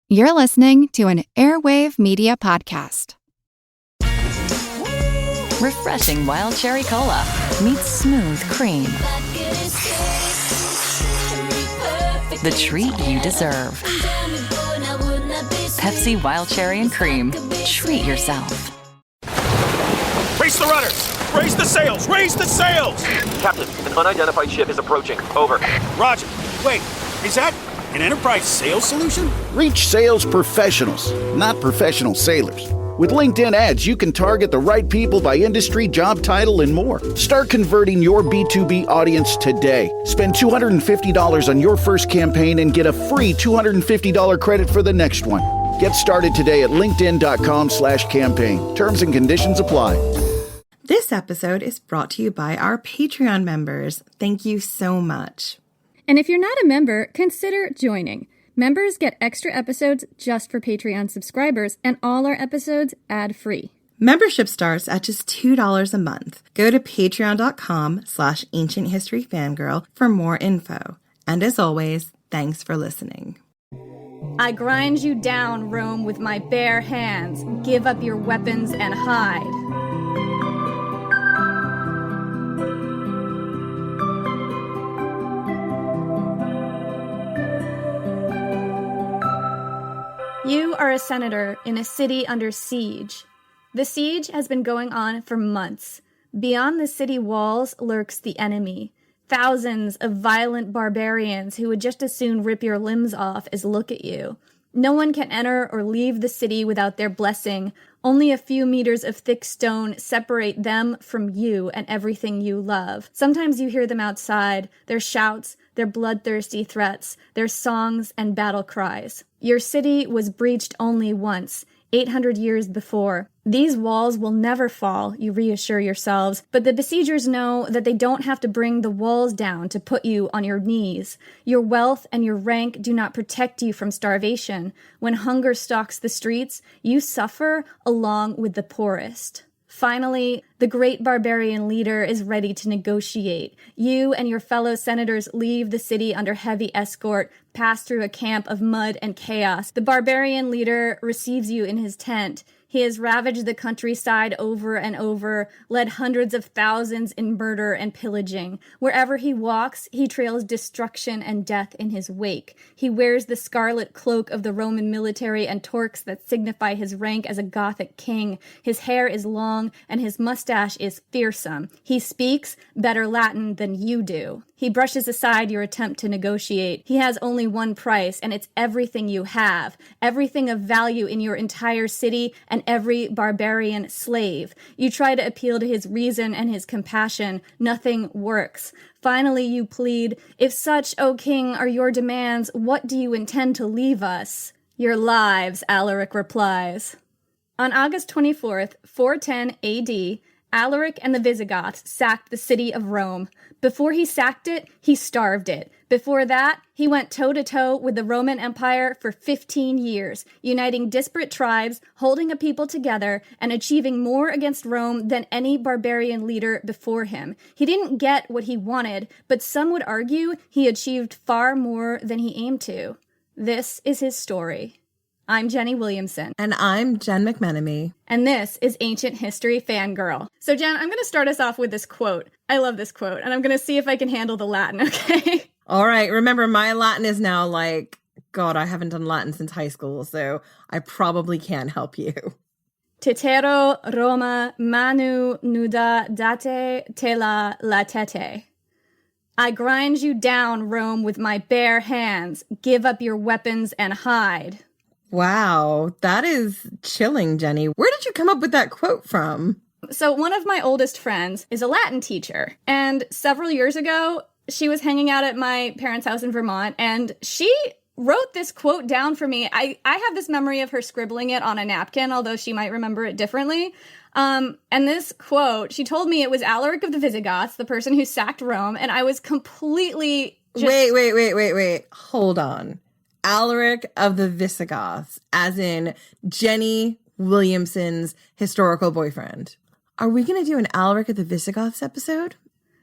You're listening to an Airwave Media Podcast. Refreshing wild cherry cola meets smooth cream. The treat you deserve. Pepsi Wild Cherry and Cream. Treat yourself. Raise the rudders! Raise the sails! Raise the sails! Captain, an unidentified ship is approaching. Over. Roger. Wait, is that an Enterprise sales solution? Reach sales professionals, not professional sailors. With LinkedIn ads, you can target the right people by industry, job title, and more. Start converting your B2B audience today. Spend $250 on your first campaign and get a free $250 credit for the next one. Get started today at linkedin.com/campaign. Terms and conditions apply. This episode is brought to you by our Patreon members. Thank you so much. And if you're not a member, consider joining. Members get extra episodes just for Patreon subscribers, and all our episodes ad-free. Membership starts at just $2 a month. Go to patreon.com/ancienthistoryfangirl for more info. And as always, thanks for listening. I grind you down, Rome, with my bare hands. Give up your weapons and hide. You are a senator in a city under siege. The siege has been going on for months. Beyond the city walls lurks the enemy. Thousands of violent barbarians who would just as soon rip your limbs off as look at you. No one can enter or leave the city without their blessing. Only a few meters of thick stone separate them from you and everything you love. Sometimes you hear them outside, their shouts, their bloodthirsty threats, their songs and battle cries. Your city was breached only once, 800 years before. These walls will never fall, you reassure yourselves, but the besiegers know that they don't have to bring the walls down to put you on your knees. Your wealth and your rank do not protect you from starvation. When hunger stalks the streets, you suffer along with the poorest. Finally, the great barbarian leader is ready to negotiate. You and your fellow senators leave the city under heavy escort, pass through a camp of mud and chaos. The barbarian leader receives you in his tent. He has ravaged the countryside over and over, led hundreds of thousands in murder and pillaging. Wherever he walks, he trails destruction and death in his wake. He wears the scarlet cloak of the Roman military and torques that signify his rank as a Gothic king. His hair is long and his mustache is fearsome. He speaks better Latin than you do. He brushes aside your attempt to negotiate. He has only one price, and it's everything you have, everything of value in your entire city and every barbarian slave. You try to appeal to his reason and his compassion. Nothing works. Finally, you plead, "If such, O king, are your demands, what do you intend to leave us?" "Your lives," Alaric replies. On August 24th, 410 AD, Alaric and the Visigoths sacked the city of Rome. Before he sacked it, he starved it. Before that, he went toe-to-toe with the Roman Empire for 15 years, uniting disparate tribes, holding a people together, and achieving more against Rome than any barbarian leader before him. He didn't get what he wanted, but some would argue he achieved far more than he aimed to. This is his story. I'm Jenny Williamson. And I'm Jen McMenemy. And this is Ancient History Fangirl. So Jen, I'm going to start us off with this quote. I love this quote, and I'm going to see if I can handle the Latin, okay? All right. Remember, my Latin is now God, I haven't done Latin since high school, so I probably can't help you. Tetero Roma manu nuda date tela latete. I grind you down, Rome, with my bare hands. Give up your weapons and hide. Wow, that is chilling, Jenny. Where did you come up with that quote from? So one of my oldest friends is a Latin teacher, and several years ago, she was hanging out at my parents' house in Vermont, and she wrote this quote down for me. I have this memory of her scribbling it on a napkin, although she might remember it differently. And this quote, she told me it was Alaric of the Visigoths, the person who sacked Rome, and I was completely just... Wait. Hold on. Alaric of the Visigoths, as in Jenny Williamson's historical boyfriend. Are we going to do an Alaric of the Visigoths episode?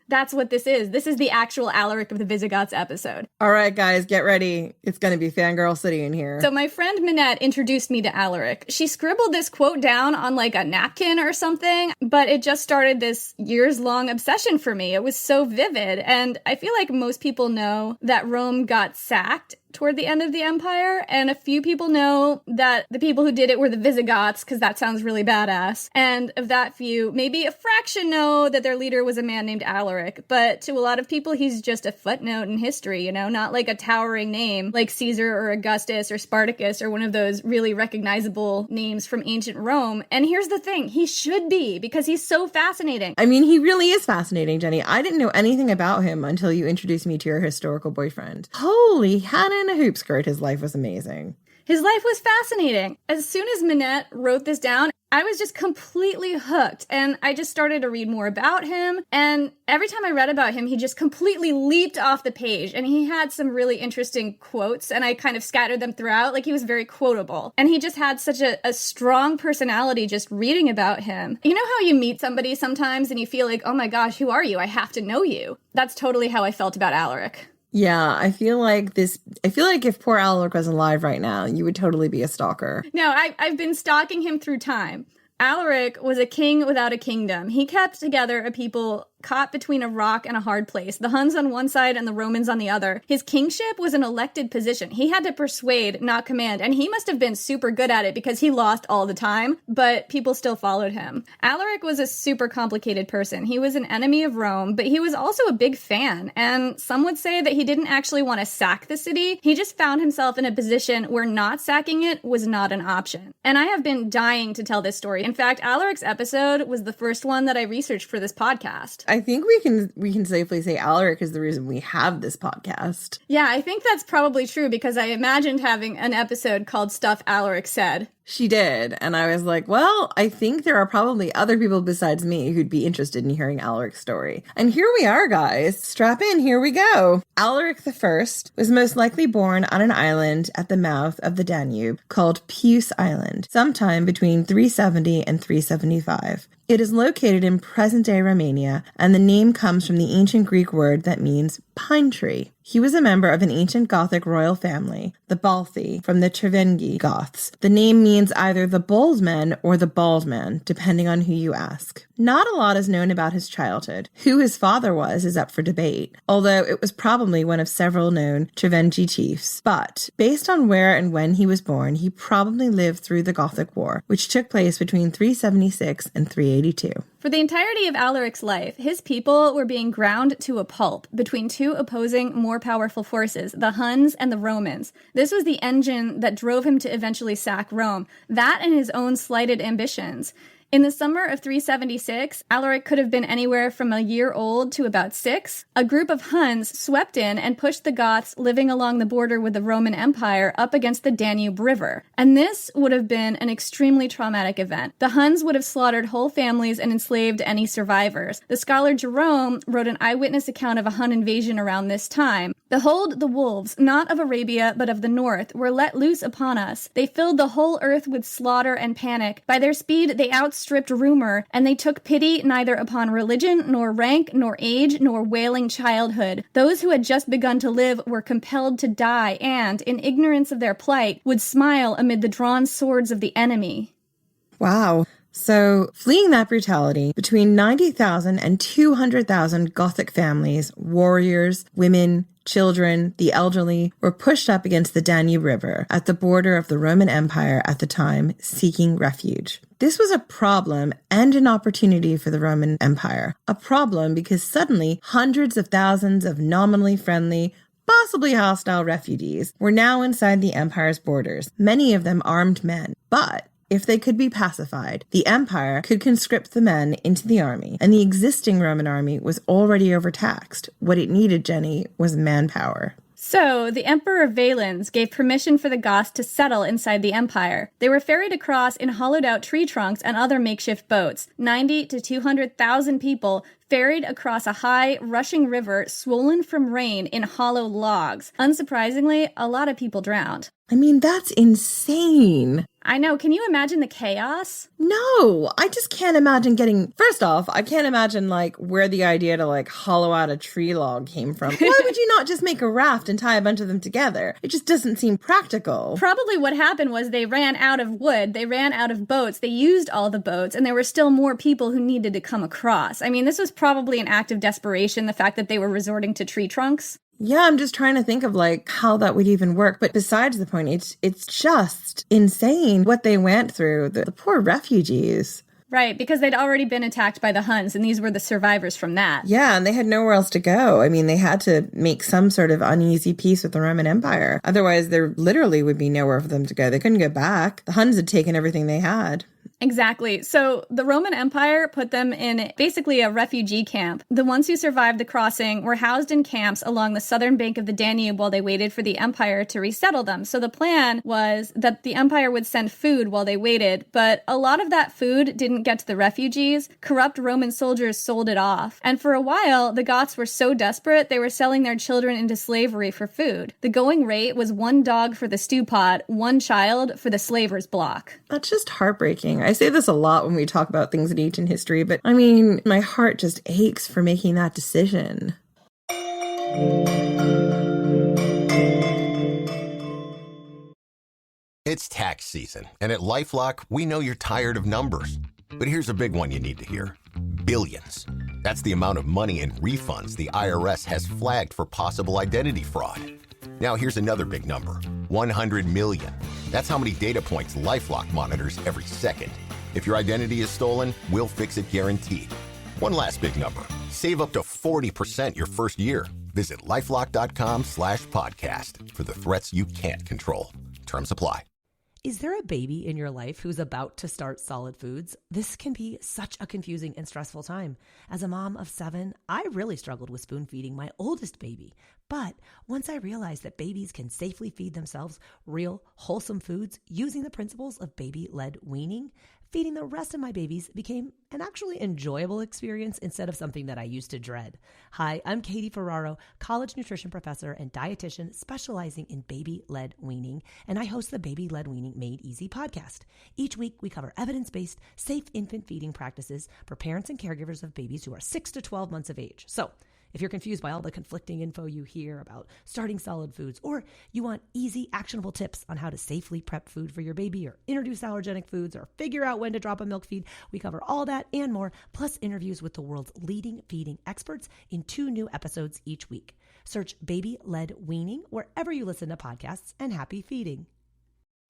That's what this is. This is the actual Alaric of the Visigoths episode. All right, guys, get ready. It's going to be Fangirl City in here. So my friend Minette introduced me to Alaric. She scribbled this quote down on like a napkin or something, but it just started this years-long obsession for me. It was so vivid, and I feel like most people know that Rome got sacked toward the end of the empire, and a few people know that the people who did it were the Visigoths, because that sounds really badass. And of that few, maybe a fraction know that their leader was a man named Alaric, but to a lot of people, he's just a footnote in history, you know, not like a towering name like Caesar or Augustus or Spartacus or one of those really recognizable names from ancient Rome. And here's the thing, he should be, because he's so fascinating. I mean, he really is fascinating, Jenny. I didn't know anything about him until you introduced me to your historical boyfriend. Holy Hannah in a hoop skirt, his life was amazing. His life was fascinating. As soon as Minette wrote this down, I was just completely hooked, and I just started to read more about him, and every time I read about him, he just completely leaped off the page, and he had some really interesting quotes, and I kind of scattered them throughout, like he was very quotable, and he just had such a strong personality just reading about him. You know how you meet somebody sometimes, and you feel like, oh my gosh, who are you? I have to know you. That's totally how I felt about Alaric. Yeah, I feel like if poor Alaric was alive right now, you would totally be a stalker. No, I've been stalking him through time. Alaric was a king without a kingdom. He kept together a people caught between a rock and a hard place, the Huns on one side and the Romans on the other. His kingship was an elected position. He had to persuade, not command, and he must have been super good at it because he lost all the time, but people still followed him. Alaric was a super complicated person. He was an enemy of Rome, but he was also a big fan, and some would say that he didn't actually want to sack the city. He just found himself in a position where not sacking it was not an option. And I have been dying to tell this story. In fact, Alaric's episode was the first one that I researched for this podcast. I think we can safely say Alaric is the reason we have this podcast. Yeah, I think that's probably true because I imagined having an episode called Stuff Alaric Said. She did, and I was like, well, I think there are probably other people besides me who'd be interested in hearing Alaric's story. And here we are, guys. Strap in, here we go. Alaric I was most likely born on an island at the mouth of the Danube called Puce Island, sometime between 370 and 375. It is located in present-day Romania, and the name comes from the ancient Greek word that means pine tree. He was a member of an ancient Gothic royal family, the Balthi, from the Cervengi Goths. The name means either the bold men or the bald man, depending on who you ask. Not a lot is known about his childhood. Who his father was is up for debate, although it was probably one of several known Cervengi chiefs. But, based on where and when he was born, he probably lived through the Gothic War, which took place between 376 and 382. For the entirety of Alaric's life, his people were being ground to a pulp between two opposing, more powerful forces, the Huns and the Romans. This was the engine that drove him to eventually sack Rome, that and his own slighted ambitions. In the summer of 376, Alaric could have been anywhere from a year old to about 6. A group of Huns swept in and pushed the Goths living along the border with the Roman Empire up against the Danube River. And this would have been an extremely traumatic event. The Huns would have slaughtered whole families and enslaved any survivors. The scholar Jerome wrote an eyewitness account of a Hun invasion around this time. Behold, the wolves, not of Arabia, but of the north, were let loose upon us. They filled the whole earth with slaughter and panic. By their speed they outstripped rumor, and they took pity neither upon religion, nor rank, nor age, nor wailing childhood. Those who had just begun to live were compelled to die, and, in ignorance of their plight, would smile amid the drawn swords of the enemy. Wow. So, fleeing that brutality, between 90,000 and 200,000 Gothic families, warriors, women, children, the elderly, were pushed up against the Danube River at the border of the Roman Empire at the time, seeking refuge. This was a problem and an opportunity for the Roman Empire. A problem because suddenly hundreds of thousands of nominally friendly, possibly hostile refugees were now inside the empire's borders, many of them armed men. But if they could be pacified, the empire could conscript the men into the army, and the existing Roman army was already overtaxed. What it needed, Jenny, was manpower. So, the Emperor Valens gave permission for the Goths to settle inside the empire. They were ferried across in hollowed-out tree trunks and other makeshift boats. 90 to 200,000 people ferried across a high, rushing river swollen from rain in hollow logs. Unsurprisingly, a lot of people drowned. I mean, that's insane. I know. Can you imagine the chaos? No, I just can't imagine first off, I can't imagine like where the idea to like hollow out a tree log came from. Why would you not just make a raft and tie a bunch of them together? It just doesn't seem practical. Probably what happened was they ran out of wood, they ran out of boats, they used all the boats, and there were still more people who needed to come across. I mean, this was probably an act of desperation, the fact that they were resorting to tree trunks. Yeah, I'm just trying to think of like how that would even work. But besides the point, it's just insane what they went through. The poor refugees. Right, because they'd already been attacked by the Huns, and these were the survivors from that. Yeah, and they had nowhere else to go. I mean, they had to make some sort of uneasy peace with the Roman Empire. Otherwise, there literally would be nowhere for them to go. They couldn't go back. The Huns had taken everything they had. Exactly. So the Roman Empire put them in basically a refugee camp. The ones who survived the crossing were housed in camps along the southern bank of the Danube while they waited for the empire to resettle them. So the plan was that the empire would send food while they waited, but a lot of that food didn't get to the refugees. Corrupt Roman soldiers sold it off. And for a while, the Goths were so desperate, they were selling their children into slavery for food. The going rate was 1 dog for the stew pot, 1 child for the slaver's block. That's just heartbreaking. I say this a lot when we talk about things in ancient history, but I mean, my heart just aches for making that decision. It's tax season, and at LifeLock, we know you're tired of numbers. But here's a big one you need to hear. Billions. That's the amount of money in refunds the IRS has flagged for possible identity fraud. Now here's another big number. 100 million. That's how many data points LifeLock monitors every second. If your identity is stolen, we'll fix it guaranteed. One last big number. Save up to 40% your first year. Visit lifelock.com/podcast for the threats you can't control. Terms apply. Is there a baby in your life who's about to start solid foods? This can be such a confusing and stressful time. As a mom of 7, I really struggled with spoon feeding my oldest baby. But once I realized that babies can safely feed themselves real, wholesome foods using the principles of baby-led weaning, feeding the rest of my babies became an actually enjoyable experience instead of something that I used to dread. Hi, I'm Katie Ferraro, college nutrition professor and dietitian specializing in baby-led weaning, and I host the Baby-Led Weaning Made Easy podcast. Each week, we cover evidence-based, safe infant feeding practices for parents and caregivers of babies who are 6 to 12 months of age. So, if you're confused by all the conflicting info you hear about starting solid foods, or you want easy, actionable tips on how to safely prep food for your baby, or introduce allergenic foods, or figure out when to drop a milk feed, we cover all that and more, plus interviews with the world's leading feeding experts in 2 new episodes each week. Search Baby-Led Weaning wherever you listen to podcasts, and happy feeding.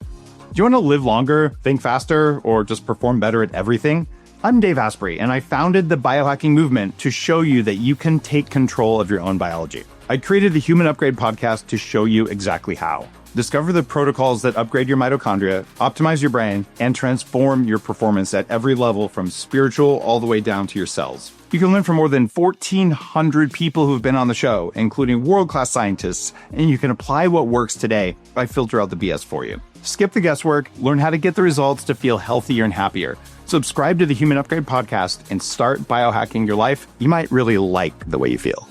Do you want to live longer, think faster, or just perform better at everything? I'm Dave Asprey, and I founded the biohacking movement to show you that you can take control of your own biology. I created the Human Upgrade podcast to show you exactly how. Discover the protocols that upgrade your mitochondria, optimize your brain, and transform your performance at every level, from spiritual all the way down to your cells. You can learn from more than 1,400 people who've been on the show, including world-class scientists, and you can apply what works today by filter out the BS for you. Skip the guesswork, learn how to get the results to feel healthier and happier. Subscribe to the Human Upgrade podcast and start biohacking your life. You might really like the way you feel.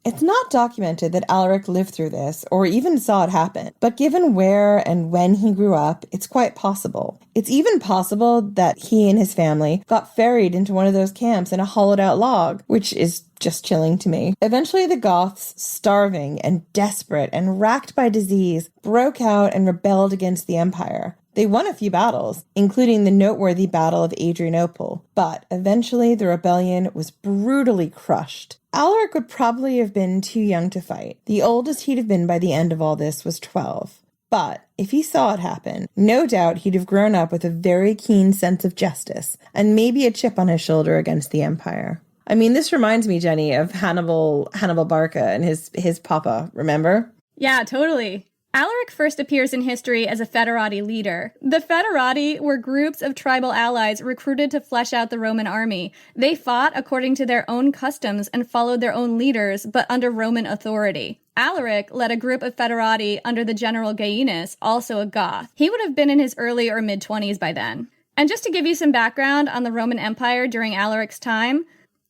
It's not documented that Alaric lived through this or even saw it happen, but given where and when he grew up, it's quite possible. It's even possible that he and his family got ferried into one of those camps in a hollowed out log, which is just chilling to me. Eventually, the Goths, starving and desperate and racked by disease, broke out and rebelled against the empire. They won a few battles, including the noteworthy Battle of Adrianople, but eventually the rebellion was brutally crushed. Alaric would probably have been too young to fight. The oldest he'd have been by the end of all this was 12. But if he saw it happen, no doubt he'd have grown up with a very keen sense of justice and maybe a chip on his shoulder against the empire. I mean, this reminds me, Jenny, of Hannibal Barca and his papa, remember? Yeah, totally. Alaric first appears in history as a foederati leader. The foederati were groups of tribal allies recruited to flesh out the Roman army. They fought according to their own customs and followed their own leaders, but under Roman authority. Alaric led a group of foederati under the general Gaius, also a Goth. He would have been in his early or mid-20s by then. And just to give you some background on the Roman Empire during Alaric's time,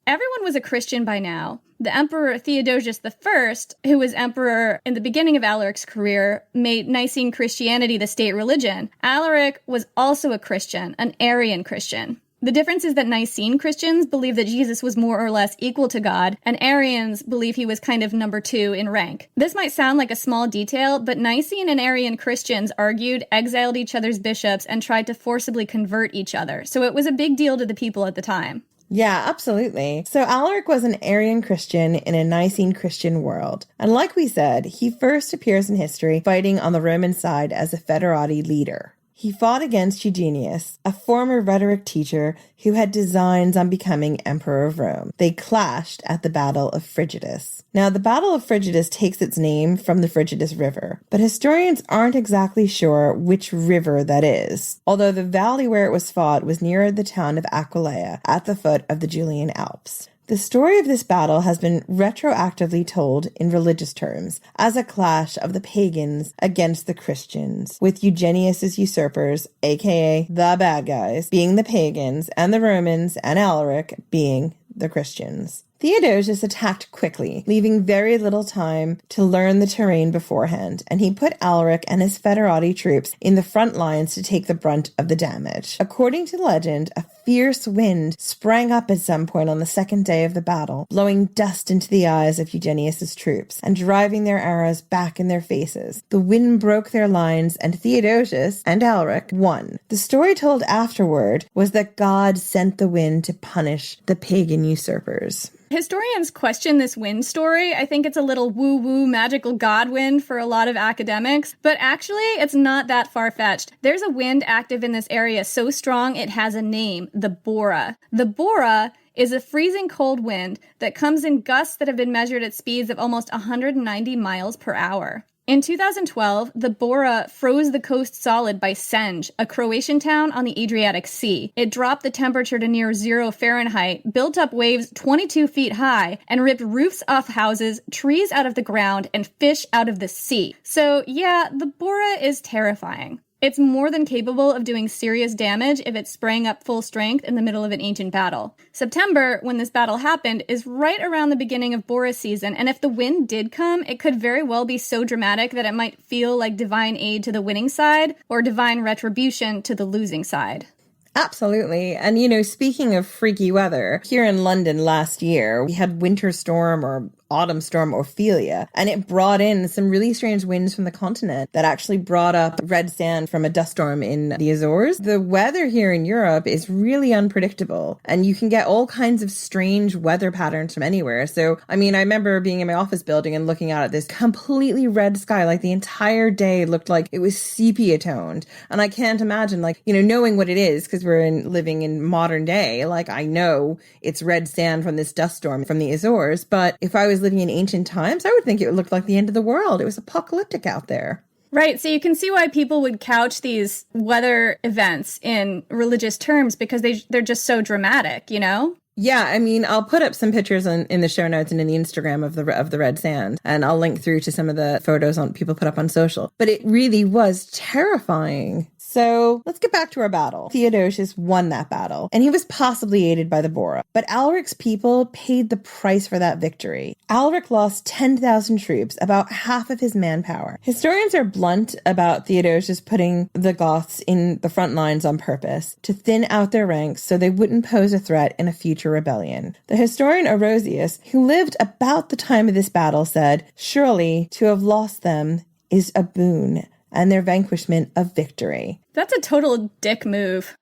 everyone was a Christian by now. The Emperor Theodosius I, who was emperor in the beginning of Alaric's career, made Nicene Christianity the state religion. Alaric was also a Christian, an Arian Christian. The difference is that Nicene Christians believe that Jesus was more or less equal to God, and Arians believe he was kind of number 2 in rank. This might sound like a small detail, but Nicene and Arian Christians argued, exiled each other's bishops, and tried to forcibly convert each other. So it was a big deal to the people at the time. Yeah, absolutely. So Alaric was an Arian Christian in a Nicene Christian world. And like we said, he first appears in history fighting on the Roman side as a foederati leader. He fought against Eugenius, a former rhetoric teacher who had designs on becoming emperor of Rome. They clashed at the Battle of Frigidus. Now, the Battle of Frigidus takes its name from the Frigidus River, but historians aren't exactly sure which river that is, although the valley where it was fought was near the town of Aquileia at the foot of the Julian Alps. The story of this battle has been retroactively told in religious terms as a clash of the pagans against the Christians, with Eugenius's usurpers, aka the bad guys, being the pagans, and the Romans and Alaric being the Christians. Theodosius attacked quickly, leaving very little time to learn the terrain beforehand, and he put Alaric and his foederati troops in the front lines to take the brunt of the damage. According to legend, a fierce wind sprang up at some point on the second day of the battle, blowing dust into the eyes of Eugenius's troops and driving their arrows back in their faces. The wind broke their lines, and Theodosius and Alaric won. The story told afterward was that God sent the wind to punish the pagan usurpers. Historians question this wind story. I think it's a little woo-woo magical god wind for a lot of academics, but actually it's not that far-fetched. There's a wind active in this area so strong it has a name, the Bora. The Bora is a freezing cold wind that comes in gusts that have been measured at speeds of almost 190 miles per hour. In 2012, the Bora froze the coast solid by Senj, a Croatian town on the Adriatic Sea. It dropped the temperature to near 0 Fahrenheit, built up waves 22 feet high, and ripped roofs off houses, trees out of the ground, and fish out of the sea. So yeah, the Bora is terrifying. It's more than capable of doing serious damage if it sprang up full strength in the middle of an ancient battle. September, when this battle happened, is right around the beginning of Bora season, and if the wind did come, it could very well be so dramatic that it might feel like divine aid to the winning side or divine retribution to the losing side. Absolutely. And, speaking of freaky weather, here in London last year, we had winter storm or autumn storm Ophelia, and it brought in some really strange winds from the continent that actually brought up red sand from a dust storm in the Azores. The weather here in Europe is really unpredictable, and you can get all kinds of strange weather patterns from anywhere. So, I remember being in my office building and looking out at this completely red sky, like the entire day looked like it was sepia toned. And I can't imagine, knowing what it is, because we're living in modern day, I know it's red sand from this dust storm from the Azores, but if I was living in ancient times, I would think it would look like the end of the world. It was apocalyptic out there. Right, so you can see why people would couch these weather events in religious terms because they're just so dramatic, Yeah, I'll put up some pictures in the show notes and in the Instagram of the red sand, and I'll link through to some of the photos people put up on social. But it really was terrifying. So let's get back to our battle. Theodosius won that battle, and he was possibly aided by the Bora. But Alaric's people paid the price for that victory. Alaric lost 10,000 troops, about half of his manpower. Historians are blunt about Theodosius putting the Goths in the front lines on purpose, to thin out their ranks so they wouldn't pose a threat in a future rebellion. The historian Orosius, who lived about the time of this battle, said, "Surely to have lost them is a boon, and their vanquishment of victory." That's a total dick move.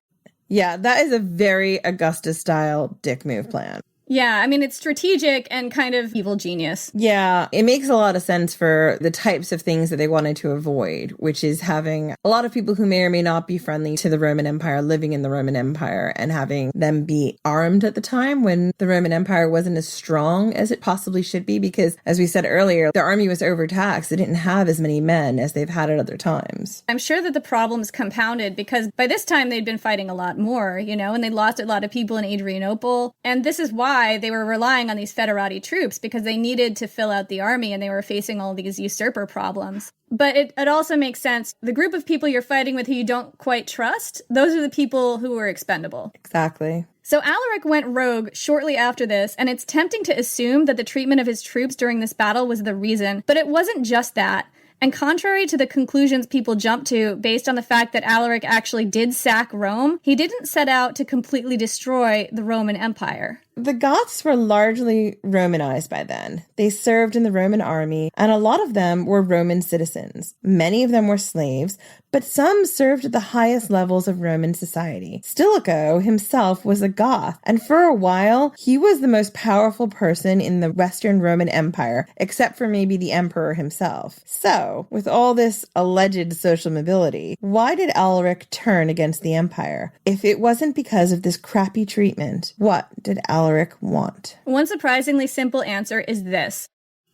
Yeah, that is a very Augustus-style dick move plan. Yeah, it's strategic and kind of evil genius. Yeah, it makes a lot of sense for the types of things that they wanted to avoid, which is having a lot of people who may or may not be friendly to the Roman Empire living in the Roman Empire and having them be armed at the time when the Roman Empire wasn't as strong as it possibly should be because, as we said earlier, the army was overtaxed. They didn't have as many men as they've had at other times. I'm sure that the problems compounded because by this time they'd been fighting a lot more, and they lost a lot of people in Adrianople. And this is why why they were relying on these Federati troops, because they needed to fill out the army and they were facing all these usurper problems. But it also makes sense. The group of people you're fighting with who you don't quite trust, those are the people who are expendable. Exactly. So Alaric went rogue shortly after this, and it's tempting to assume that the treatment of his troops during this battle was the reason, but it wasn't just that. And contrary to the conclusions people jump to based on the fact that Alaric actually did sack Rome, he didn't set out to completely destroy the Roman Empire. The Goths were largely Romanized by then. They served in the Roman army, and a lot of them were Roman citizens. Many of them were slaves, but some served at the highest levels of Roman society. Stilicho himself was a Goth, and for a while, he was the most powerful person in the Western Roman Empire, except for maybe the emperor himself. So, with all this alleged social mobility, why did Alaric turn against the empire? If it wasn't because of this crappy treatment, what did Alaric want? One surprisingly simple answer is this: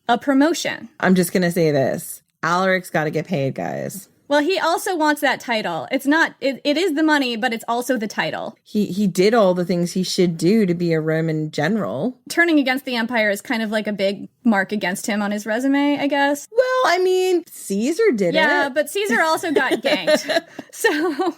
a promotion. I'm just gonna say this. Alaric's gotta get paid, guys. Well, he also wants that title. It's not, it is the money, but it's also the title. He did all the things he should do to be a Roman general. Turning against the empire is kind of like a big mark against him on his resume, I guess. Well, I mean, Caesar did it. Yeah, but Caesar also got ganked. So...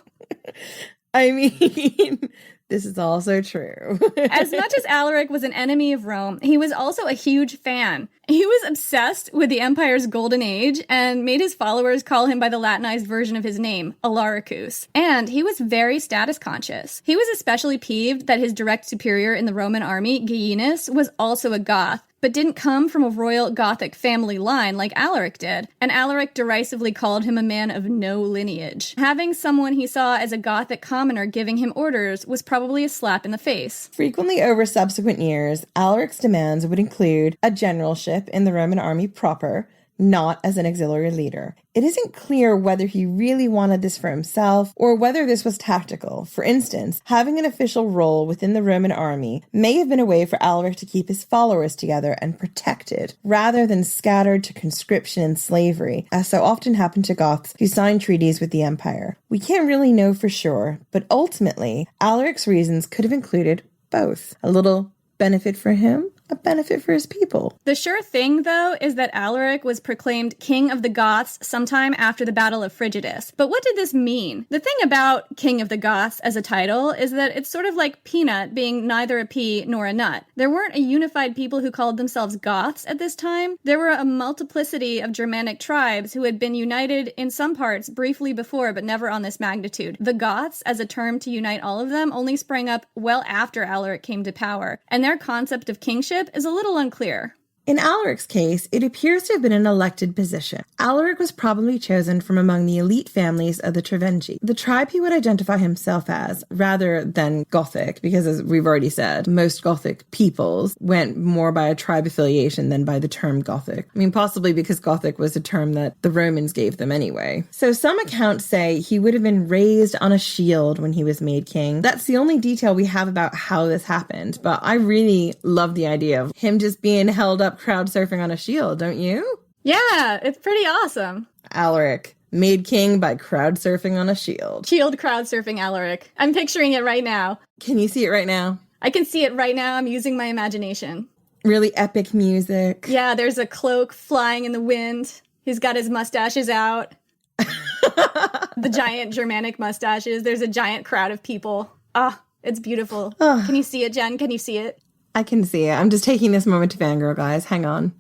I mean... This is also true. As much as Alaric was an enemy of Rome, he was also a huge fan. He was obsessed with the empire's golden age and made his followers call him by the Latinized version of his name, Alaricus. And he was very status conscious. He was especially peeved that his direct superior in the Roman army, Gaius, was also a Goth, but didn't come from a royal Gothic family line like Alaric did, and Alaric derisively called him a man of no lineage. Having someone he saw as a Gothic commoner giving him orders was probably a slap in the face. Frequently over subsequent years, Alaric's demands would include a generalship in the Roman army proper, not as an auxiliary leader. It isn't clear whether he really wanted this for himself or whether this was tactical. For instance, having an official role within the Roman army may have been a way for Alaric to keep his followers together and protected, rather than scattered to conscription and slavery, as so often happened to Goths who signed treaties with the empire. We can't really know for sure, but ultimately, Alaric's reasons could have included both. A little benefit for him, a benefit for his people. The sure thing, though, is that Alaric was proclaimed King of the Goths sometime after the Battle of Frigidus. But what did this mean? The thing about King of the Goths as a title is that it's sort of like peanut being neither a pea nor a nut. There weren't a unified people who called themselves Goths at this time. There were a multiplicity of Germanic tribes who had been united in some parts briefly before, but never on this magnitude. The Goths, as a term to unite all of them, only sprang up well after Alaric came to power, and their concept of kingship is a little unclear. In Alaric's case, it appears to have been an elected position. Alaric was probably chosen from among the elite families of the Trevengi, the tribe he would identify himself as, rather than Gothic, because as we've already said, most Gothic peoples went more by a tribe affiliation than by the term Gothic. I mean, possibly because Gothic was a term that the Romans gave them anyway. So some accounts say he would have been raised on a shield when he was made king. That's the only detail we have about how this happened, but I really love the idea of him just being held up crowd surfing on a shield, don't you? Yeah, it's pretty awesome. Alaric, made king by crowd surfing on a shield. Shield crowd surfing Alaric. I'm picturing it right now. Can you see it right now? I can see it right now. I'm using my imagination. Really epic music. Yeah, there's a cloak flying in the wind. He's got his mustaches out. The giant Germanic mustaches. There's a giant crowd of people. Ah, it's beautiful. Can you see it, Jen? Can you see it? I can see it. I'm just taking this moment to fangirl, guys. Hang on.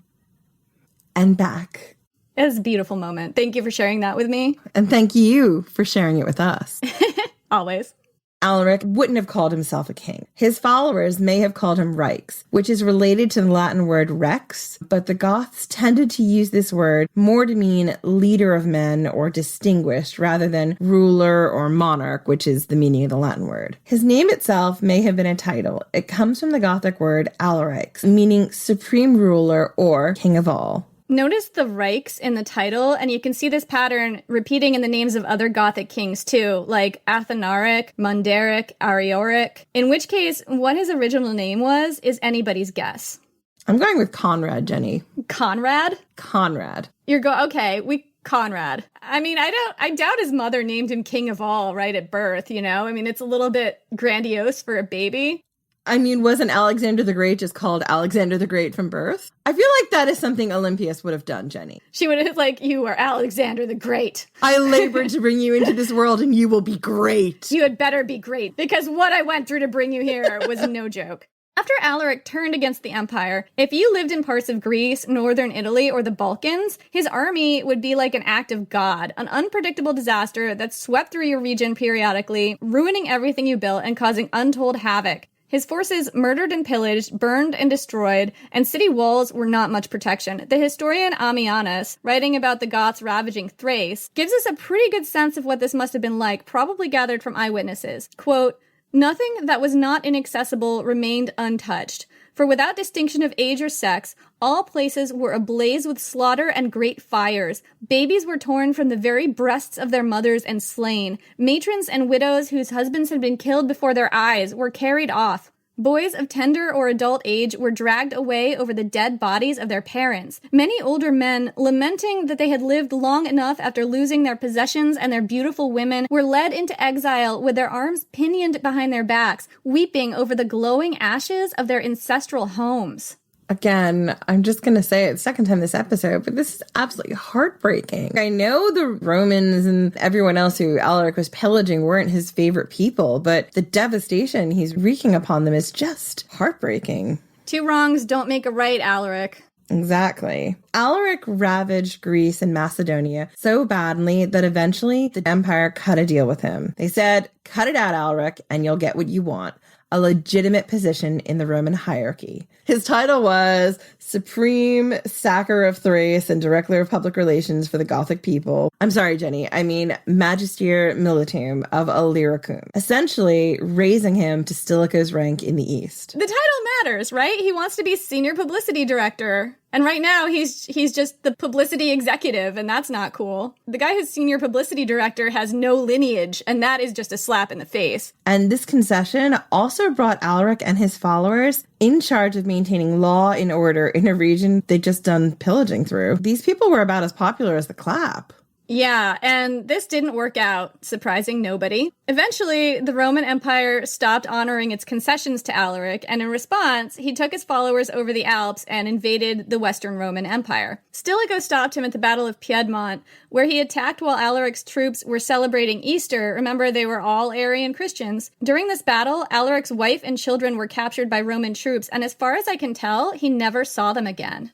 And back. It was a beautiful moment. Thank you for sharing that with me. And thank you for sharing it with us. Always. Alaric wouldn't have called himself a king. His followers may have called him Rex, which is related to the Latin word rex, but the Goths tended to use this word more to mean leader of men or distinguished rather than ruler or monarch, which is the meaning of the Latin word. His name itself may have been a title. It comes from the Gothic word Alaric, meaning supreme ruler or king of all. Notice the Reichs in the title, and you can see this pattern repeating in the names of other Gothic kings too, like Athanaric, Munderic, Arioric, in which case, what his original name was is anybody's guess. I'm going with Conrad, Jenny. Conrad? Conrad. Conrad. I mean, I doubt his mother named him king of all right at birth, you know? I mean, it's a little bit grandiose for a baby. I mean, wasn't Alexander the Great just called Alexander the Great from birth? I feel like that is something Olympias would have done, Jenny. She would have like, you are Alexander the Great. I labored to bring you into this world and you will be great. You had better be great, because what I went through to bring you here was no joke. After Alaric turned against the empire, if you lived in parts of Greece, northern Italy, or the Balkans, his army would be like an act of God, an unpredictable disaster that swept through your region periodically, ruining everything you built and causing untold havoc. His forces murdered and pillaged, burned and destroyed, and city walls were not much protection. The historian Ammianus, writing about the Goths ravaging Thrace, gives us a pretty good sense of what this must have been like, probably gathered from eyewitnesses. Quote, "Nothing that was not inaccessible remained untouched. For without distinction of age or sex, all places were ablaze with slaughter and great fires. Babies were torn from the very breasts of their mothers and slain. Matrons and widows whose husbands had been killed before their eyes were carried off. Boys of tender or adult age were dragged away over the dead bodies of their parents. Many older men, lamenting that they had lived long enough after losing their possessions and their beautiful women, were led into exile with their arms pinioned behind their backs, weeping over the glowing ashes of their ancestral homes." Again, I'm just going to say it second time this episode, but this is absolutely heartbreaking. I know the Romans and everyone else who Alaric was pillaging weren't his favorite people, but the devastation he's wreaking upon them is just heartbreaking. Two wrongs don't make a right, Alaric. Exactly. Alaric ravaged Greece and Macedonia so badly that eventually the empire cut a deal with him. They said, "Cut it out, Alaric, and you'll get what you want. A legitimate position in the Roman hierarchy." His title was Supreme Sacer of Thrace and Director of Public Relations for the Gothic people. I'm sorry, Jenny. I mean Magister Militum of Illyricum, essentially raising him to Stilicho's rank in the East. The title matters, right? He wants to be senior publicity director. And right now, he's just the publicity executive, and that's not cool. The guy who's senior publicity director has no lineage, and that is just a slap in the face. And this concession also brought Alaric and his followers in charge of maintaining law and order in a region they'd just done pillaging through. These people were about as popular as the clap. Yeah, and this didn't work out, surprising nobody. Eventually, the Roman Empire stopped honoring its concessions to Alaric, and in response, he took his followers over the Alps and invaded the Western Roman Empire. Stilicho stopped him at the Battle of Piedmont, where he attacked while Alaric's troops were celebrating Easter. Remember, they were all Arian Christians. During this battle, Alaric's wife and children were captured by Roman troops, and as far as I can tell, he never saw them again.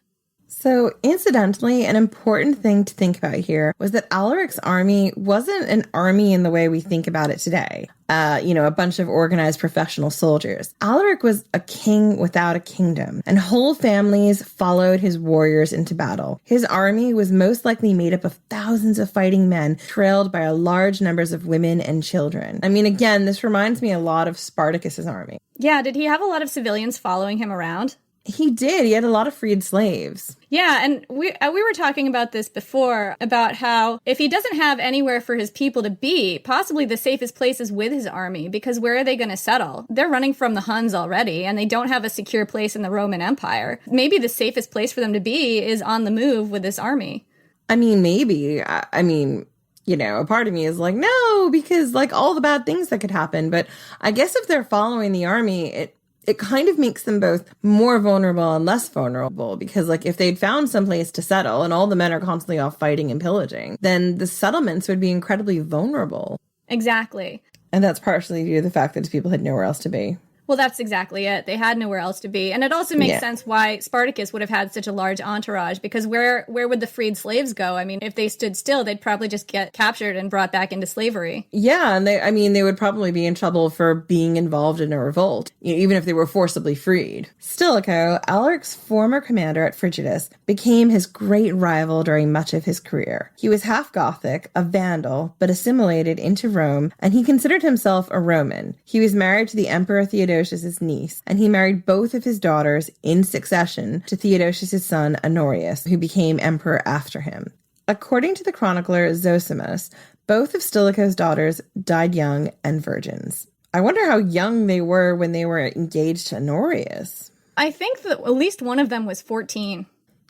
So, incidentally, an important thing to think about here was that Alaric's army wasn't an army in the way we think about it today. A bunch of organized professional soldiers. Alaric was a king without a kingdom, and whole families followed his warriors into battle. His army was most likely made up of thousands of fighting men, trailed by large numbers of women and children. I mean, again, this reminds me a lot of Spartacus's army. Yeah, did he have a lot of civilians following him around? He did. He had a lot of freed slaves. Yeah, and we were talking about this before, about how if he doesn't have anywhere for his people to be, possibly the safest place is with his army, because where are they going to settle? They're running from the Huns already, and they don't have a secure place in the Roman Empire. Maybe the safest place for them to be is on the move with this army. I mean, maybe. A part of me is like, no, because like all the bad things that could happen. But I guess if they're following the army, it kind of makes them both more vulnerable and less vulnerable, because like if they'd found some place to settle and all the men are constantly off fighting and pillaging, then the settlements would be incredibly vulnerable. Exactly. And that's partially due to the fact that these people had nowhere else to be. Well, that's exactly it. They had nowhere else to be. And it also makes sense why Spartacus would have had such a large entourage, because where would the freed slaves go? I mean, if they stood still, they'd probably just get captured and brought back into slavery. Yeah, and they would probably be in trouble for being involved in a revolt, even if they were forcibly freed. Stilicho, Alaric's former commander at Frigidus, became his great rival during much of his career. He was half Gothic, a Vandal, but assimilated into Rome, and he considered himself a Roman. He was married to the Emperor Theodosius' niece, and he married both of his daughters in succession to Theodosius' son Honorius, who became emperor after him. According to the chronicler Zosimus, both of Stilicho's daughters died young and virgins. I wonder how young they were when they were engaged to Honorius. I think that at least one of them was 14.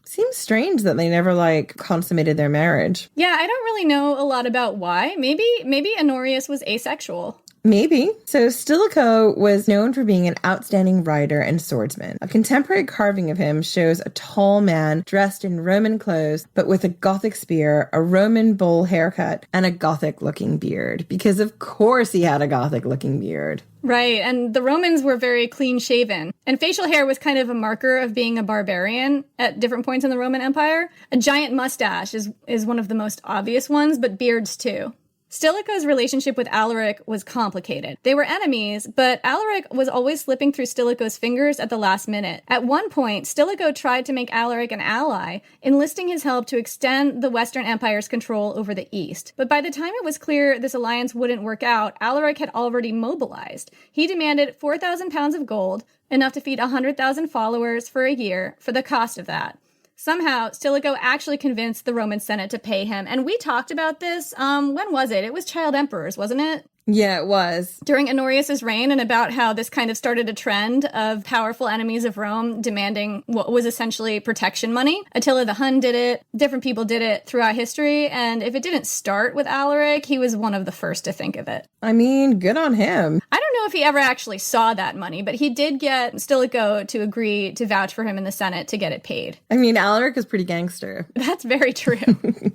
Seems strange that they never, consummated their marriage. Yeah, I don't really know a lot about why. Maybe Honorius was asexual. Maybe. So Stilicho was known for being an outstanding rider and swordsman. A contemporary carving of him shows a tall man dressed in Roman clothes, but with a Gothic spear, a Roman bowl haircut, and a Gothic-looking beard. Because of course he had a Gothic-looking beard. Right, and the Romans were very clean-shaven. And facial hair was kind of a marker of being a barbarian at different points in the Roman Empire. A giant mustache is one of the most obvious ones, but beards too. Stilicho's relationship with Alaric was complicated. They were enemies, but Alaric was always slipping through Stilicho's fingers at the last minute. At one point, Stilicho tried to make Alaric an ally, enlisting his help to extend the Western Empire's control over the East. But by the time it was clear this alliance wouldn't work out, Alaric had already mobilized. He demanded 4,000 pounds of gold, enough to feed 100,000 followers for a year, for the cost of that. Somehow, Stilicho actually convinced the Roman Senate to pay him. And we talked about this, when was it? It was Child Emperors, wasn't it? Yeah, it was. During Honorius's reign, and about how this kind of started a trend of powerful enemies of Rome demanding what was essentially protection money. Attila the Hun did it. Different people did it throughout history. And if it didn't start with Alaric, he was one of the first to think of it. I mean, good on him. I don't know if he ever actually saw that money, but he did get Stilicho to agree to vouch for him in the Senate to get it paid. I mean, Alaric is pretty gangster. That's very true.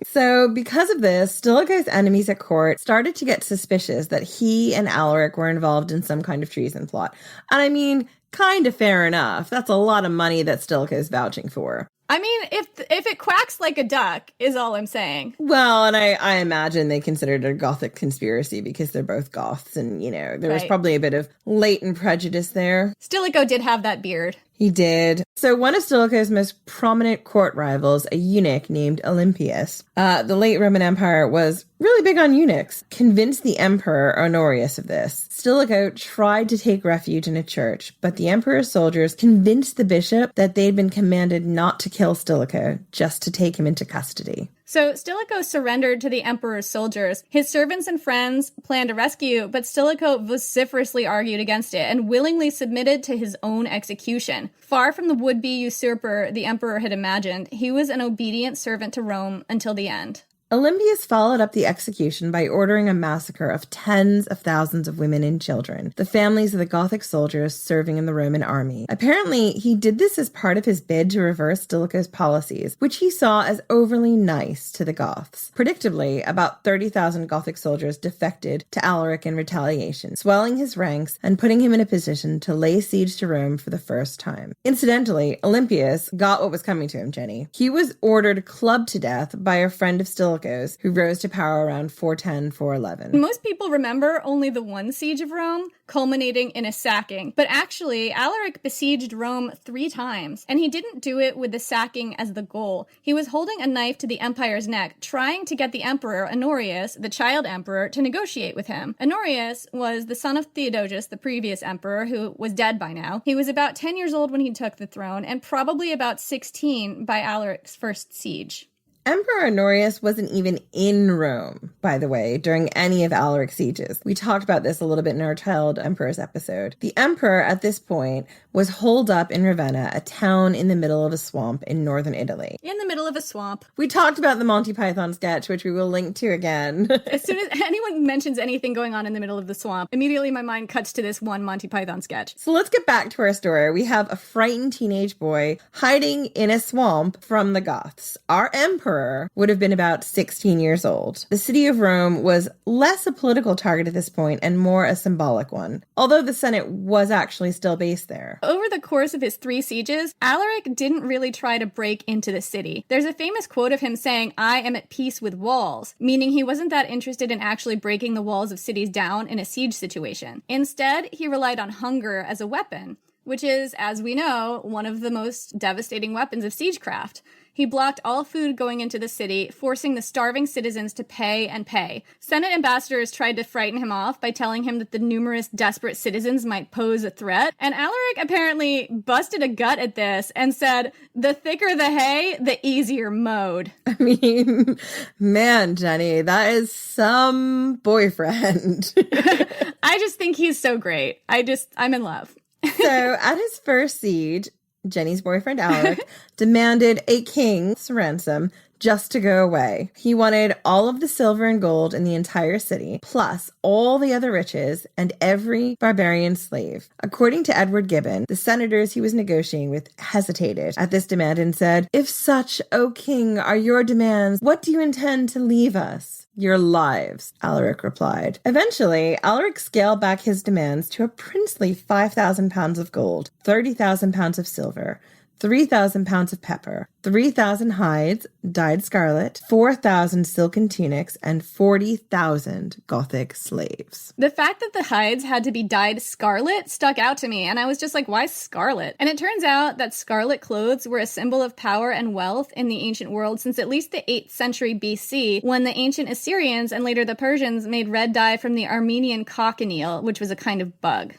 So because of this, Stilicho's enemies at court started to get suspicious that he and Alaric were involved in some kind of treason plot. And I mean, kind of fair enough. That's a lot of money that Stilicho's vouching for. I mean, if it quacks like a duck, is all I'm saying. Well, and I imagine they considered it a Gothic conspiracy because they're both Goths, and, you know, there was probably a bit of latent prejudice there. Stilicho did have that beard. He did. So one of Stilicho's most prominent court rivals, a eunuch named Olympius, the late Roman Empire was really big on eunuchs, convinced the emperor Honorius of this. Stilicho tried to take refuge in a church, but the emperor's soldiers convinced the bishop that they'd been commanded not to kill Stilicho, just to take him into custody. So Stilicho surrendered to the emperor's soldiers. His servants and friends planned a rescue, but Stilicho vociferously argued against it and willingly submitted to his own execution. Far from the would-be usurper the emperor had imagined, he was an obedient servant to Rome until the end. Olympius followed up the execution by ordering a massacre of tens of thousands of women and children, the families of the Gothic soldiers serving in the Roman army. Apparently, he did this as part of his bid to reverse Stilicho's policies, which he saw as overly nice to the Goths. Predictably, about 30,000 Gothic soldiers defected to Alaric in retaliation, swelling his ranks and putting him in a position to lay siege to Rome for the first time. Incidentally, Olympius got what was coming to him, Jenny. He was ordered clubbed to death by a friend of Stilicho's, who rose to power around 410, 411. Most people remember only the one siege of Rome, culminating in a sacking. But actually, Alaric besieged Rome 3 times, and he didn't do it with the sacking as the goal. He was holding a knife to the empire's neck, trying to get the emperor, Honorius, the child emperor, to negotiate with him. Honorius was the son of Theodosius, the previous emperor, who was dead by now. He was about 10 years old when he took the throne, and probably about 16 by Alaric's first siege. Emperor Honorius wasn't even in Rome, by the way, during any of Alaric's sieges. We talked about this a little bit in our Child Emperors episode. The emperor, at this point, was holed up in Ravenna, a town in the middle of a swamp in northern Italy. In the middle of a swamp. We talked about the Monty Python sketch, which we will link to again. As soon as anyone mentions anything going on in the middle of the swamp, immediately my mind cuts to this one Monty Python sketch. So let's get back to our story. We have a frightened teenage boy hiding in a swamp from the Goths. Our emperor would have been about 16 years old. The city of Rome was less a political target at this point and more a symbolic one, although the Senate was actually still based there. Over the course of his 3 sieges, Alaric didn't really try to break into the city. There's a famous quote of him saying, "I am at peace with walls," meaning he wasn't that interested in actually breaking the walls of cities down in a siege situation. Instead, he relied on hunger as a weapon, which is, as we know, one of the most devastating weapons of siegecraft. He blocked all food going into the city, forcing the starving citizens to pay and pay. Senate ambassadors tried to frighten him off by telling him that the numerous desperate citizens might pose a threat, and Alaric apparently busted a gut at this and said, "The thicker the hay, the easier mode." I mean, man, Jenny, that is some boyfriend. I just think he's so great. I'm in love. So at his first siege, Jenny's boyfriend Alaric demanded a king's ransom just to go away. He wanted all of the silver and gold in the entire city, plus all the other riches and every barbarian slave. According to Edward Gibbon, the senators he was negotiating with hesitated at this demand and said, "If such, O king, are your demands, what do you intend to leave us?" "Your lives," Alaric replied. Eventually, Alaric scaled back his demands to a princely 5,000 pounds of gold, 30,000 pounds of silver, 3,000 pounds of pepper, 3,000 hides dyed scarlet, 4,000 silken tunics, and 40,000 Gothic slaves. The fact that the hides had to be dyed scarlet stuck out to me, and I was just like, why scarlet? And it turns out that scarlet clothes were a symbol of power and wealth in the ancient world since at least the 8th century BC, when the ancient Assyrians and later the Persians made red dye from the Armenian cochineal, which was a kind of bug.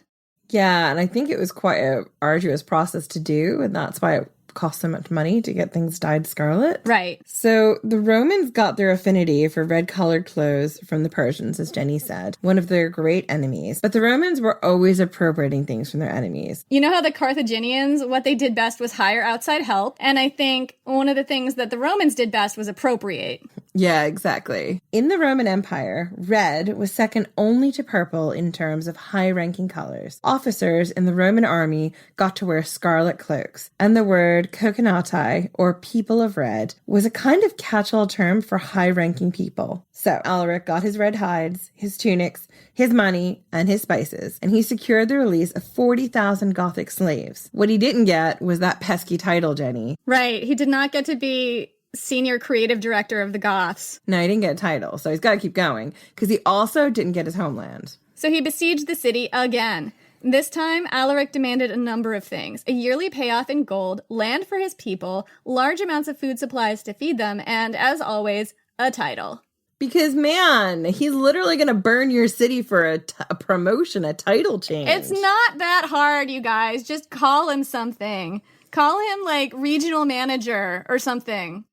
Yeah, and I think it was quite an arduous process to do, and that's why it cost so much money to get things dyed scarlet. Right. So the Romans got their affinity for red-colored clothes from the Persians, as Jenny said, one of their great enemies. But the Romans were always appropriating things from their enemies. You know how the Carthaginians, what they did best was hire outside help, and I think one of the things that the Romans did best was appropriate. Yeah, exactly. In the Roman Empire, red was second only to purple in terms of high-ranking colors. Officers in the Roman army got to wear scarlet cloaks, and the word coconatai, or people of red, was a kind of catch-all term for high-ranking people. So Alaric got his red hides, his tunics, his money, and his spices, and he secured the release of 40,000 Gothic slaves. What he didn't get was that pesky title, Jenny. Right, he did not get to be senior creative director of the Goths. No, he didn't get a title, so he's got to keep going, because he also didn't get his homeland. So he besieged the city again. This time, Alaric demanded a number of things: a yearly payoff in gold, land for his people, large amounts of food supplies to feed them, and, as always, a title. Because, man, he's literally going to burn your city for a promotion, a title change. It's not that hard, you guys. Just call him something. Call him, like, regional manager or something.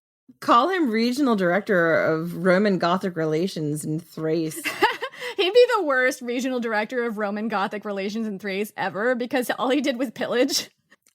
Call him regional director of Roman Gothic relations in Thrace. He'd be the worst regional director of Roman Gothic relations in Thrace ever, because all he did was pillage.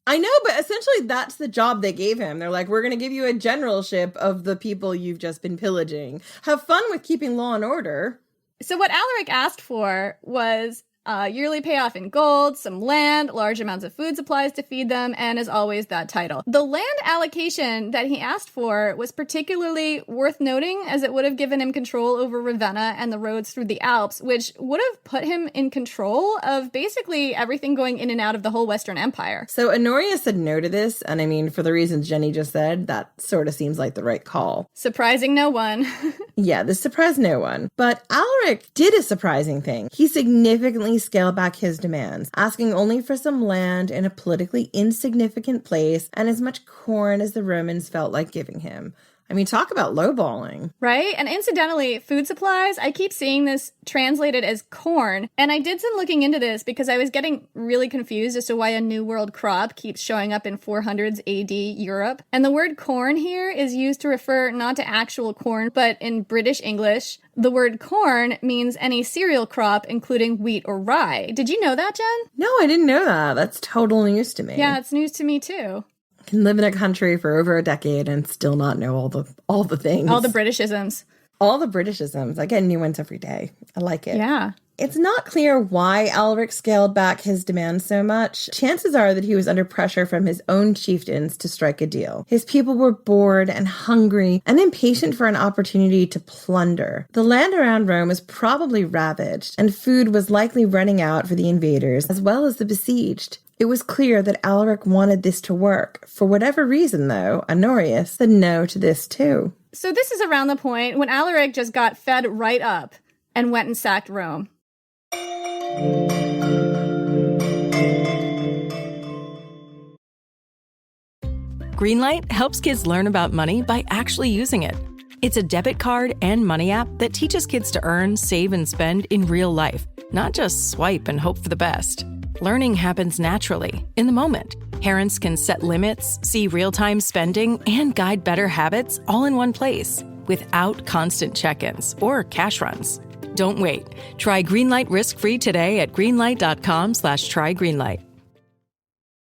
I know, but essentially that's the job they gave him. They're like, we're going to give you a generalship of the people you've just been pillaging. Have fun with keeping law and order. So what Alaric asked for was yearly payoff in gold, some land, large amounts of food supplies to feed them, and as always, that title. The land allocation that he asked for was particularly worth noting, as it would have given him control over Ravenna and the roads through the Alps, which would have put him in control of basically everything going in and out of the whole Western Empire. So Honorius said no to this, and I mean, for the reasons Jenny just said, that sort of seems like the right call. Surprising no one. Yeah, this surprised no one. But Alaric did a surprising thing. He significantly scaled back his demands, asking only for some land in a politically insignificant place and as much corn as the Romans felt like giving him. I mean, talk about lowballing. Right? And incidentally, food supplies, I keep seeing this translated as corn. And I did some looking into this because I was getting really confused as to why a New World crop keeps showing up in 400s AD Europe. And the word corn here is used to refer not to actual corn, but in British English, the word corn means any cereal crop, including wheat or rye. Did you know that, Jen? No, I didn't know that. That's total news to me. Yeah, it's news to me too. Can live in a country for over a decade and still not know all the things. All the Britishisms. All the Britishisms. I get new ones every day. I like it. Yeah. It's not clear why Alaric scaled back his demands so much. Chances are that he was under pressure from his own chieftains to strike a deal. His people were bored and hungry and impatient for an opportunity to plunder. The land around Rome was probably ravaged, and food was likely running out for the invaders as well as the besieged. It was clear that Alaric wanted this to work. For whatever reason, though, Honorius said no to this too. So this is around the point when Alaric just got fed right up and went and sacked Rome. Greenlight helps kids learn about money by actually using it. It's a debit card and money app that teaches kids to earn, save, and spend in real life, not just swipe and hope for the best. Learning happens naturally, in the moment. Parents can set limits, see real-time spending, and guide better habits all in one place, without constant check-ins or cash runs. Don't wait. Try Greenlight risk-free today at greenlight.com/trygreenlight.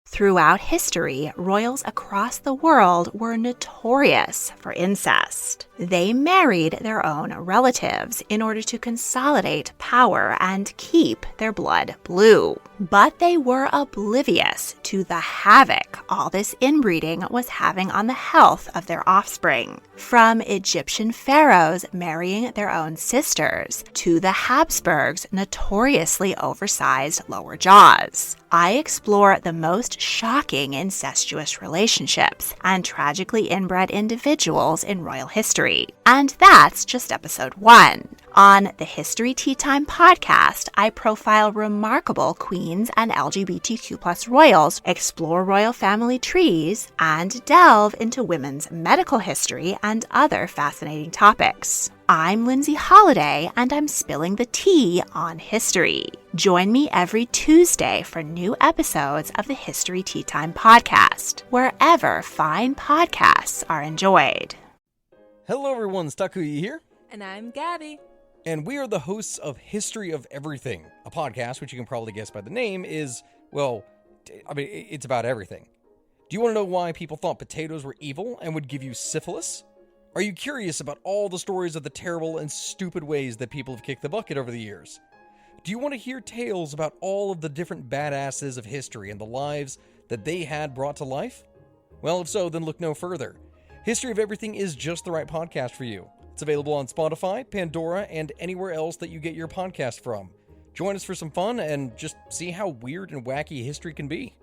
Throughout history, royals across the world were notorious for incest. They married their own relatives in order to consolidate power and keep their blood blue. But they were oblivious to the havoc all this inbreeding was having on the health of their offspring. From Egyptian pharaohs marrying their own sisters to the Habsburgs' notoriously oversized lower jaws. I explore the most shocking incestuous relationships and tragically inbred individuals in royal history. And that's just episode 1. On the History Tea Time podcast, I profile remarkable queens and LGBTQ+ royals, explore royal family trees, and delve into women's medical history and other fascinating topics. I'm Lindsay Holiday, and I'm spilling the tea on history. Join me every Tuesday for new episodes of the History Tea Time podcast, wherever fine podcasts are enjoyed. Hello everyone, Stakuyi here. And I'm Gabby. And we are the hosts of History of Everything, a podcast which you can probably guess by the name is, well, it's about everything. Do you want to know why people thought potatoes were evil and would give you syphilis? Are you curious about all the stories of the terrible and stupid ways that people have kicked the bucket over the years? Do you want to hear tales about all of the different badasses of history and the lives that they had brought to life? Well, if so, then look no further. History of Everything is just the right podcast for you. It's available on Spotify, Pandora, and anywhere else that you get your podcast from. Join us for some fun and just see how weird and wacky history can be.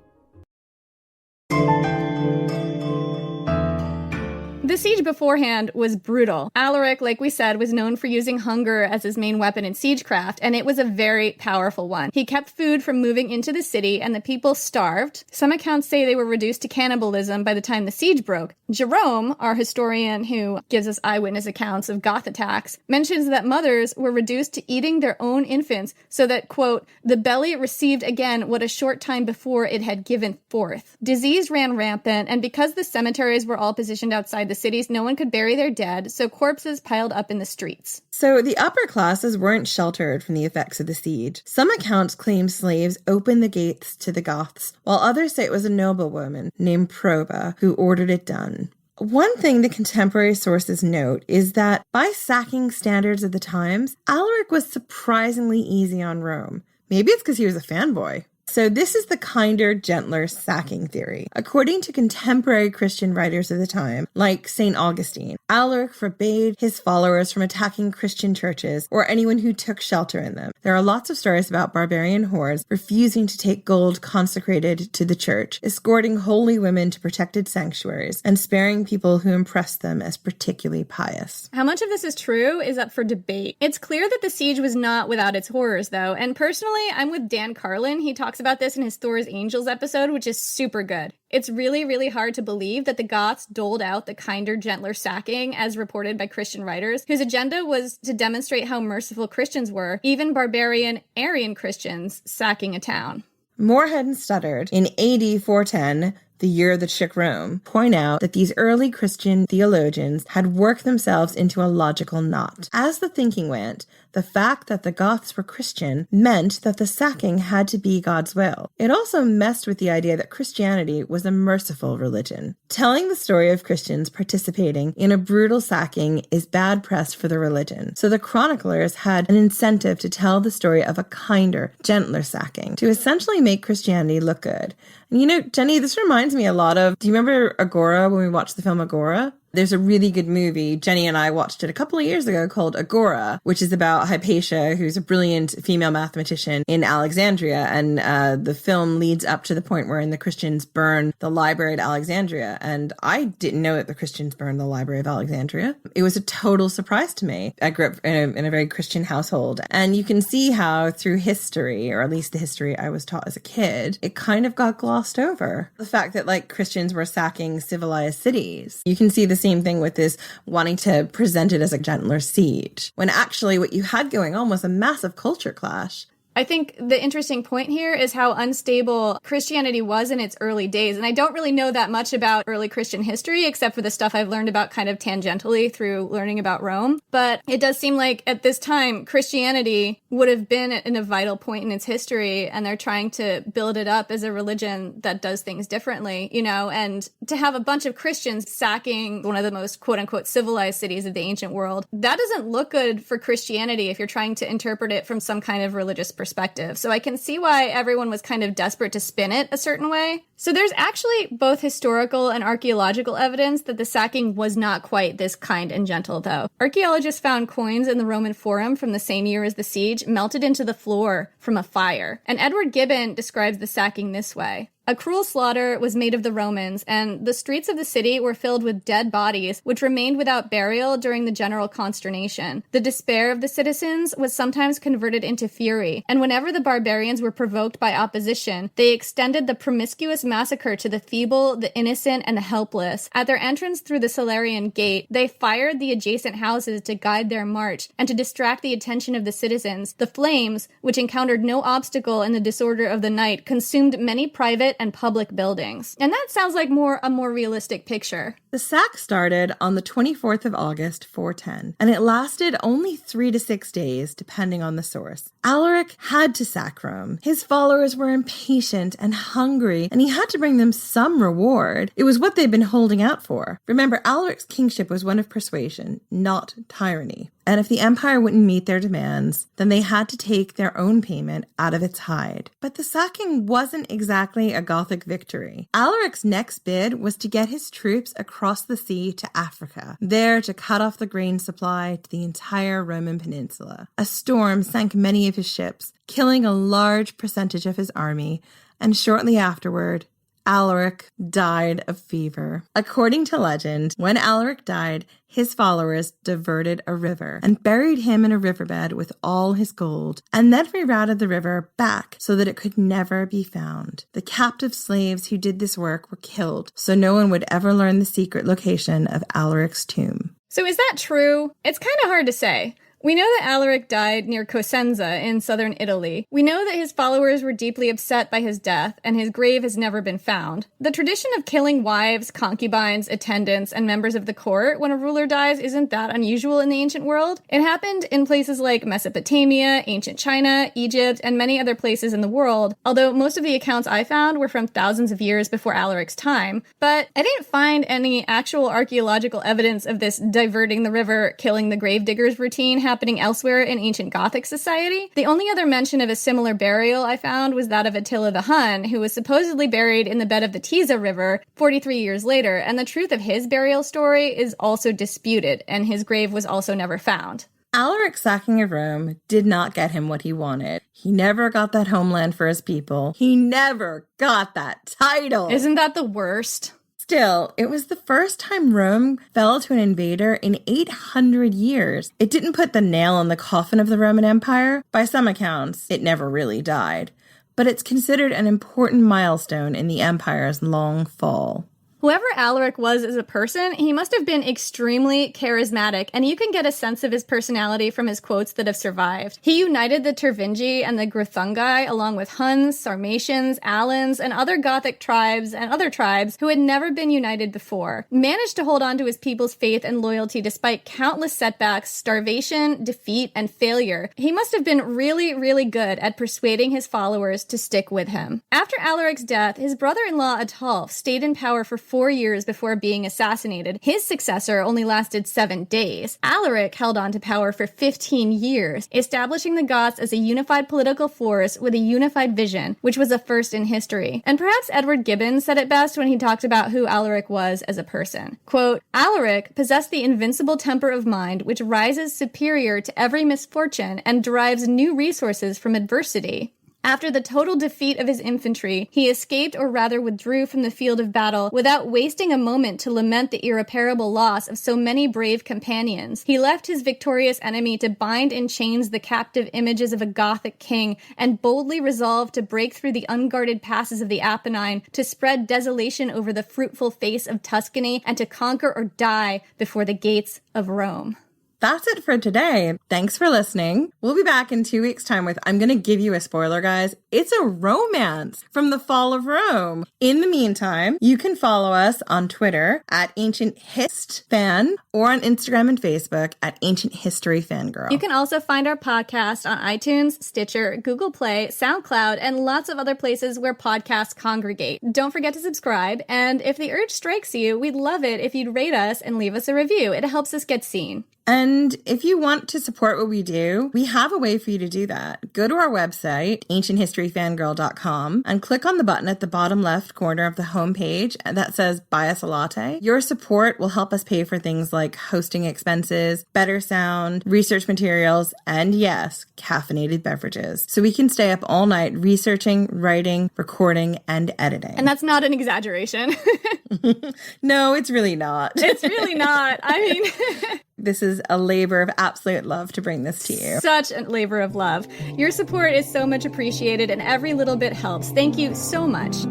The siege beforehand was brutal. Alaric, like we said, was known for using hunger as his main weapon in siegecraft, and it was a very powerful one. He kept food from moving into the city, and the people starved. Some accounts say they were reduced to cannibalism by the time the siege broke. Jerome, our historian who gives us eyewitness accounts of Goth attacks, mentions that mothers were reduced to eating their own infants so that, quote, the belly received again what a short time before it had given forth. Disease ran rampant, and because the cemeteries were all positioned outside the cities, no one could bury their dead, so corpses piled up in the streets. So the upper classes weren't sheltered from the effects of the siege. Some accounts claim slaves opened the gates to the Goths, while others say it was a noblewoman named Proba who ordered it done. One thing the contemporary sources note is that by sacking standards of the times, Alaric was surprisingly easy on Rome. Maybe it's because he was a fanboy. So this is the kinder, gentler sacking theory. According to contemporary Christian writers of the time, like St. Augustine, Alaric forbade his followers from attacking Christian churches or anyone who took shelter in them. There are lots of stories about barbarian hordes refusing to take gold consecrated to the church, escorting holy women to protected sanctuaries, and sparing people who impressed them as particularly pious. How much of this is true is up for debate. It's clear that the siege was not without its horrors, though, and personally, I'm with Dan Carlin. He talks about this in his Thor's Angels episode, which is super good. It's really, really hard to believe that the Goths doled out the kinder, gentler sacking as reported by Christian writers, whose agenda was to demonstrate how merciful Christians were, even barbarian Arian Christians sacking a town. Moorhead and Studdard, in AD 410, the year that shook Rome, point out that these early Christian theologians had worked themselves into a logical knot. As the thinking went, the fact that the Goths were Christian meant that the sacking had to be God's will. It also messed with the idea that Christianity was a merciful religion. Telling the story of Christians participating in a brutal sacking is bad press for the religion. So the chroniclers had an incentive to tell the story of a kinder, gentler sacking, to essentially make Christianity look good. And you know, Jenny, this reminds me a lot of, do you remember Agora when we watched the film Agora? There's a really good movie, Jenny and I watched it a couple of years ago, called Agora, which is about Hypatia, who's a brilliant female mathematician in Alexandria. And the film leads up to the point wherein the Christians burn the library at Alexandria. And I didn't know that the Christians burned the library of Alexandria. It was a total surprise to me. I grew up in a very Christian household. And you can see how through history, or at least the history I was taught as a kid, it kind of got glossed over. The fact that like Christians were sacking civilized cities. You can see the same thing with this wanting to present it as a gentler siege, when actually what you had going on was a massive culture clash. I think the interesting point here is how unstable Christianity was in its early days. And I don't really know that much about early Christian history, except for the stuff I've learned about kind of tangentially through learning about Rome. But it does seem like at this time, Christianity would have been in a vital point in its history, and they're trying to build it up as a religion that does things differently, you know, and to have a bunch of Christians sacking one of the most quote unquote civilized cities of the ancient world, that doesn't look good for Christianity if you're trying to interpret it from some kind of religious perspective. So I can see why everyone was kind of desperate to spin it a certain way. So there's actually both historical and archaeological evidence that the sacking was not quite this kind and gentle, though. Archaeologists found coins in the Roman Forum from the same year as the siege melted into the floor from a fire. And Edward Gibbon describes the sacking this way. A cruel slaughter was made of the Romans, and the streets of the city were filled with dead bodies, which remained without burial during the general consternation. The despair of the citizens was sometimes converted into fury, and whenever the barbarians were provoked by opposition, they extended the promiscuous massacre to the feeble, the innocent, and the helpless. At their entrance through the Salarian Gate, they fired the adjacent houses to guide their march, and to distract the attention of the citizens. The flames, which encountered no obstacle in the disorder of the night, consumed many private and public buildings. And that sounds like a more realistic picture. The sack started on the 24th of August, 410, and it lasted only 3 to 6 days, depending on the source. Alaric had to sack Rome. His followers were impatient and hungry, and he had to bring them some reward. It was what they'd been holding out for. Remember, Alaric's kingship was one of persuasion, not tyranny. And if the empire wouldn't meet their demands, then they had to take their own payment out of its hide. But the sacking wasn't exactly a Gothic victory. Alaric's next bid was to get his troops across the sea to Africa, there to cut off the grain supply to the entire Roman peninsula. A storm sank many of his ships, killing a large percentage of his army, and shortly afterward, Alaric died of fever. According to legend, when Alaric died, his followers diverted a river and buried him in a riverbed with all his gold, and then rerouted the river back so that it could never be found. The captive slaves who did this work were killed, so no one would ever learn the secret location of Alaric's tomb. So is that true? It's kind of hard to say. We know that Alaric died near Cosenza in southern Italy. We know that his followers were deeply upset by his death, and his grave has never been found. The tradition of killing wives, concubines, attendants, and members of the court when a ruler dies isn't that unusual in the ancient world. It happened in places like Mesopotamia, ancient China, Egypt, and many other places in the world, although most of the accounts I found were from thousands of years before Alaric's time. But I didn't find any actual archaeological evidence of this diverting the river, killing the gravediggers routine happening elsewhere in ancient Gothic society. The only other mention of a similar burial I found was that of Attila the Hun, who was supposedly buried in the bed of the Tisa River 43 years later, and the truth of his burial story is also disputed, and his grave was also never found. Alaric's sacking of Rome did not get him what he wanted. He never got that homeland for his people. He never got that title. Isn't that the worst? Still, it was the first time Rome fell to an invader in 800 years. It didn't put the nail in the coffin of the Roman Empire. By some accounts, it never really died. But it's considered an important milestone in the empire's long fall. Whoever Alaric was as a person, he must have been extremely charismatic, and you can get a sense of his personality from his quotes that have survived. He united the Tervingi and the Greuthungi along with Huns, Sarmatians, Alans, and other Gothic tribes and other tribes who had never been united before, managed to hold on to his people's faith and loyalty despite countless setbacks, starvation, defeat, and failure. He must have been really, really good at persuading his followers to stick with him. After Alaric's death, his brother-in-law Ataulf stayed in power for 4 years before being assassinated. His successor only lasted 7 days. Alaric held on to power for 15 years, establishing the Goths as a unified political force with a unified vision, which was a first in history. And perhaps Edward Gibbon said it best when he talked about who Alaric was as a person. Quote, Alaric possessed the invincible temper of mind which rises superior to every misfortune and derives new resources from adversity. After the total defeat of his infantry, he escaped or rather withdrew from the field of battle without wasting a moment to lament the irreparable loss of so many brave companions. He left his victorious enemy to bind in chains the captive images of a Gothic king and boldly resolved to break through the unguarded passes of the Apennine, to spread desolation over the fruitful face of Tuscany, and to conquer or die before the gates of Rome. that's it for today. Thanks for listening. We'll be back in 2 weeks' time with, I'm going to give you a spoiler, guys. It's a romance from the fall of Rome. In the meantime, you can follow us on Twitter at Ancient Hist Fan or on Instagram and Facebook at Ancient History Fangirl. You can also find our podcast on iTunes, Stitcher, Google Play, SoundCloud, and lots of other places where podcasts congregate. Don't forget to subscribe, and if the urge strikes you, we'd love it if you'd rate us and leave us a review. It helps us get seen. And if you want to support what we do, we have a way for you to do that. Go to our website, ancienthistoryfangirl.com, and click on the button at the bottom left corner of the homepage that says Buy Us a Latte. Your support will help us pay for things like hosting expenses, better sound, research materials, and yes, caffeinated beverages. So we can stay up all night researching, writing, recording, and editing. And that's not an exaggeration. No, it's really not. It's really not. I mean... This is a labor of absolute love to bring this to you. Such a labor of love. Your support is so much appreciated, and every little bit helps. Thank you so much.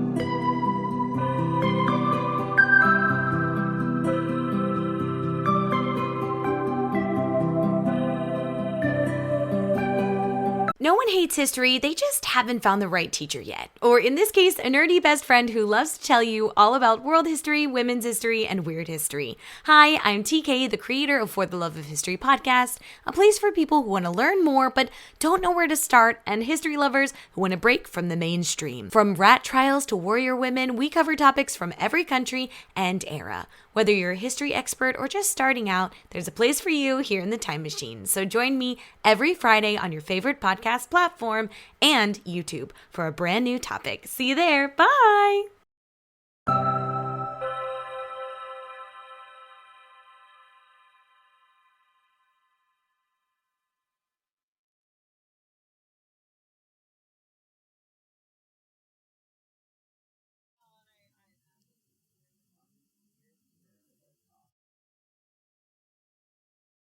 No one hates history, they just haven't found the right teacher yet. Or in this case, a nerdy best friend who loves to tell you all about world history, women's history, and weird history. Hi, I'm TK, the creator of For the Love of History podcast, a place for people who want to learn more but don't know where to start, and history lovers who want to break from the mainstream. From rat trials to warrior women, we cover topics from every country and era. Whether you're a history expert or just starting out, there's a place for you here in the Time Machine. So join me every Friday on your favorite podcast platform and YouTube for a brand new topic. See you there. Bye.